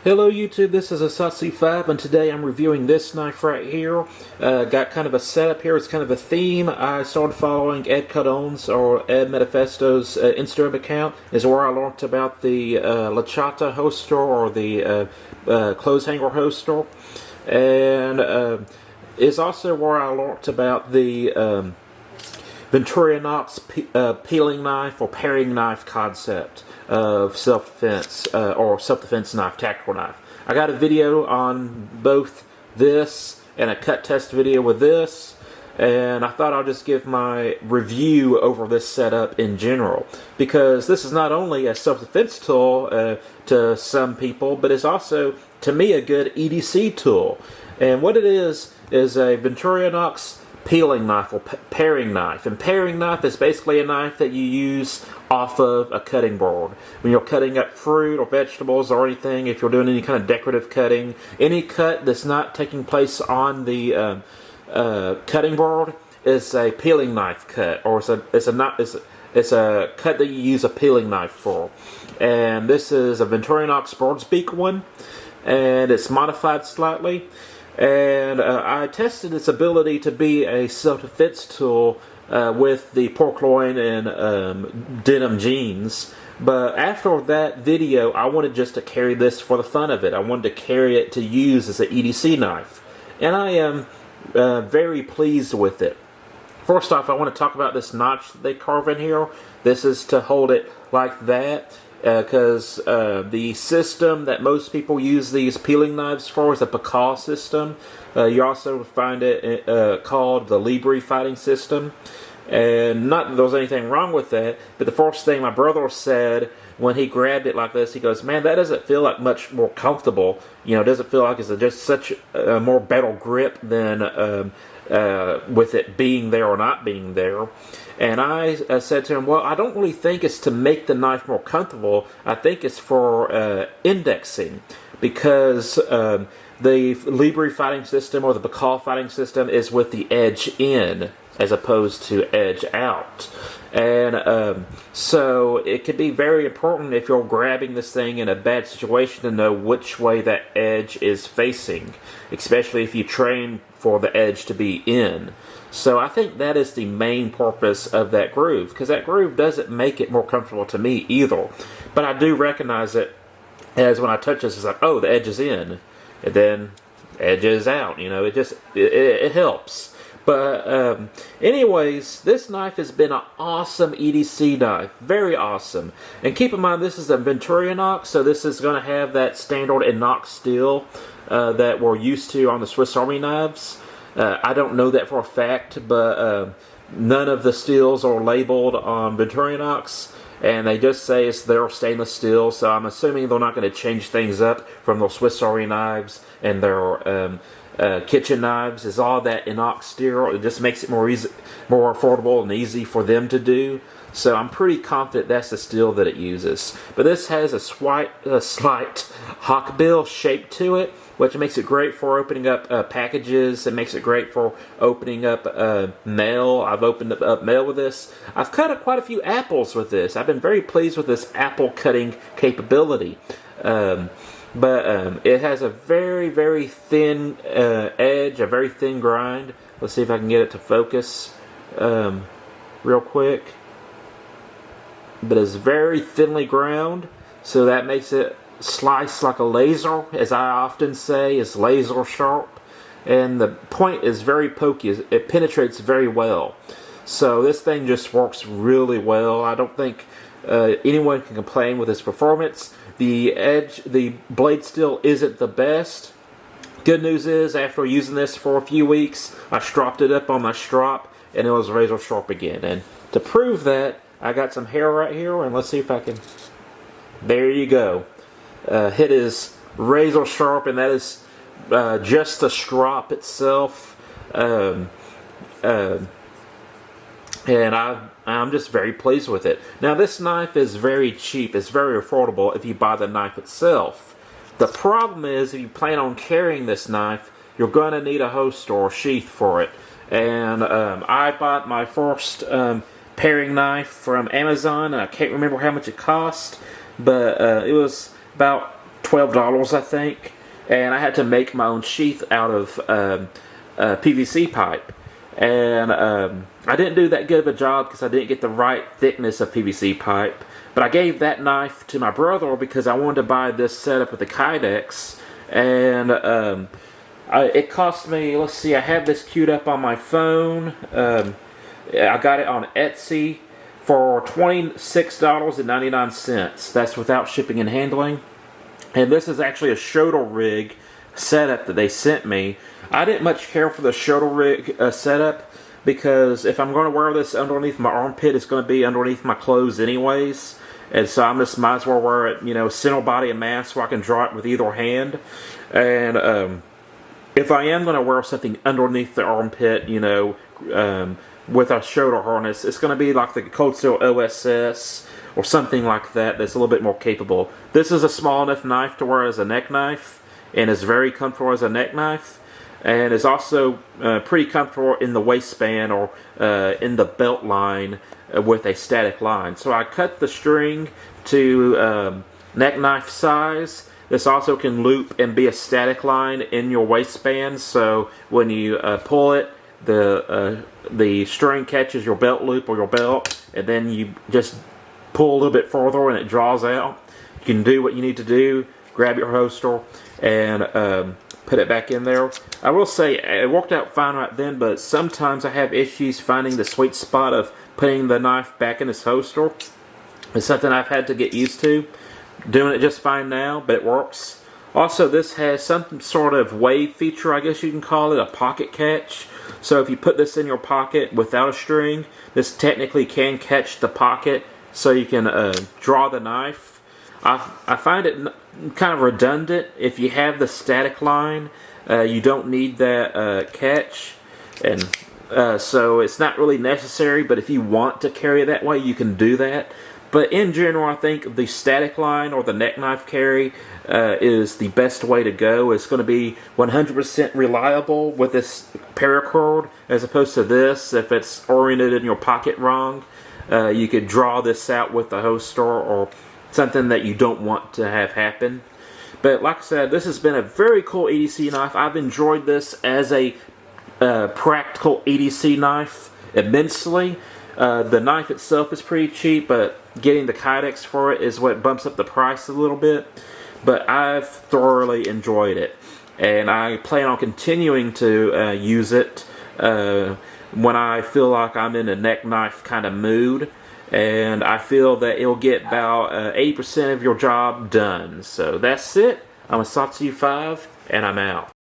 Hello YouTube, this is Asatsi5 and today I'm reviewing this knife right here. Got kind of a setup here, it's kind of a theme. I started following Ed Cardon's or Ed Manifesto's Instagram account. Is where I learned about the Lachata holster or the clothes hanger holster. And it's also where I learned about the Victorinox peeling knife or paring knife concept of self-defense or self-defense knife, tactical knife. I got a video on both this and a cut test video with this, and I thought I'll just give my review over this setup in general, because this is not only a self-defense tool to some people, but it's also, to me, a good EDC tool. And what it is a Victorinox peeling knife or paring knife. And paring knife is basically a knife that you use off of a cutting board. When you're cutting up fruit or vegetables or anything, if you're doing any kind of decorative cutting, any cut that's not taking place on the cutting board is a peeling knife cut, or it's a cut that you use a peeling knife for. And this is a Victorinox bird's beak one, and it's modified slightly. And I tested its ability to be a self-defense tool with the pork loin and denim jeans. But after that video, I wanted just to carry this for the fun of it. I wanted to carry it to use as an EDC knife. And I am very pleased with it. First off, I want to talk about this notch that they carve in here. This is to hold it like that, because the system that most people use these peeling knives for is a Picaud system. You also find it called the Libre fighting system. And not that there was anything wrong with that, but the first thing my brother said when he grabbed it like this, he goes, "Man, that doesn't feel like much more comfortable. You know, it doesn't feel like it's just such a more better grip than with it being there or not being there." And I said to him, well, I don't really think it's to make the knife more comfortable. I think it's for indexing, because the Libre fighting system or the Picaud fighting system is with the edge in as opposed to edge out. And so it could be very important if you're grabbing this thing in a bad situation to know which way that edge is facing, especially if you train for the edge to be in. So I think that is the main purpose of that groove, because that groove doesn't make it more comfortable to me either. But I do recognize it as when I touch this, it's like, oh, the edge is in, and then edge is out. You know, it helps. But anyways, this knife has been an awesome EDC knife. Very awesome. And keep in mind, this is a Victorinox, so this is going to have that standard inox steel that we're used to on the Swiss Army knives. I don't know that for a fact, but none of the steels are labeled on Victorinox, and they just say it's their stainless steel, so I'm assuming they're not going to change things up from those Swiss Army knives and their kitchen knives. Is all that inox steel. It just makes it more affordable and easy for them to do. So I'm pretty confident that's the steel that it uses. But this has a slight hawkbill shape to it, which makes it great for opening up packages. It makes it great for opening up mail. I've opened up mail with this. I've cut up quite a few apples with this. I've been very pleased with this apple cutting capability. But it has a very, very thin edge, a very thin grind. Let's see if I can get it to focus real quick. But it's very thinly ground, so that makes it slice like a laser, as I often say, is laser sharp. And the point is very pokey. It penetrates very well. So this thing just works really well. I don't think anyone can complain with its performance. The blade steel isn't the best. Good news is, after using this for a few weeks, I stropped it up on my strop, and it was razor sharp again. And to prove that, I got some hair right here, and let's see if I can. There you go. It is razor sharp, and that is just the strop itself. And I'm just very pleased with it. Now, this knife is very cheap. It's very affordable if you buy the knife itself. The problem is, if you plan on carrying this knife, you're going to need a holster or sheath for it. And I bought my first paring knife from Amazon. I can't remember how much it cost, but it was about $12, I think, and I had to make my own sheath out of PVC pipe. And I didn't do that good of a job because I didn't get the right thickness of PVC pipe. But I gave that knife to my brother because I wanted to buy this setup with the Kydex. And it cost me, let's see, I have this queued up on my phone. I got it on Etsy for $26.99. That's without shipping and handling. And this is actually a shuttle rig setup that they sent me. I didn't much care for the shuttle rig setup because if I'm going to wear this underneath my armpit, it's going to be underneath my clothes anyways. And so I just might as well wear it, you know, center body and mask so I can draw it with either hand. And if I am going to wear something underneath the armpit, you know, with a shoulder harness, it's going to be like the Cold Steel OSS or something like that that's a little bit more capable. This is a small enough knife to wear as a neck knife, and is very comfortable as a neck knife, and is also pretty comfortable in the waistband or in the belt line with a static line. So I cut the string to neck knife size. This also can loop and be a static line in your waistband, so when you pull it, the string catches your belt loop or your belt, and then you just pull a little bit further and it draws out. You can do what you need to do, grab your holster and put it back in there. I will say it worked out fine right then, but sometimes I have issues finding the sweet spot of putting the knife back in its holster. It's something I've had to get used to. Doing it just fine now, but it works. Also, this has some sort of wave feature, I guess you can call it, a pocket catch. So if you put this in your pocket without a string, this technically can catch the pocket so you can draw the knife. I find it kind of redundant. If you have the static line, you don't need that catch, and so it's not really necessary, but if you want to carry it that way, you can do that. But in general, I think the static line or the neck knife carry is the best way to go. It's going to be 100% reliable with this paracord, as opposed to this. If it's oriented in your pocket wrong, you could draw this out with the holster or something that you don't want to have happen. But like I said, this has been a very cool EDC knife. I've enjoyed this as a practical EDC knife immensely. The knife itself is pretty cheap, but getting the Kydex for it is what bumps up the price a little bit. But I've thoroughly enjoyed it, and I plan on continuing to use it when I feel like I'm in a neck knife kind of mood, and I feel that it'll get about 80% of your job done. So that's it. I'm a Satsu 5, and I'm out.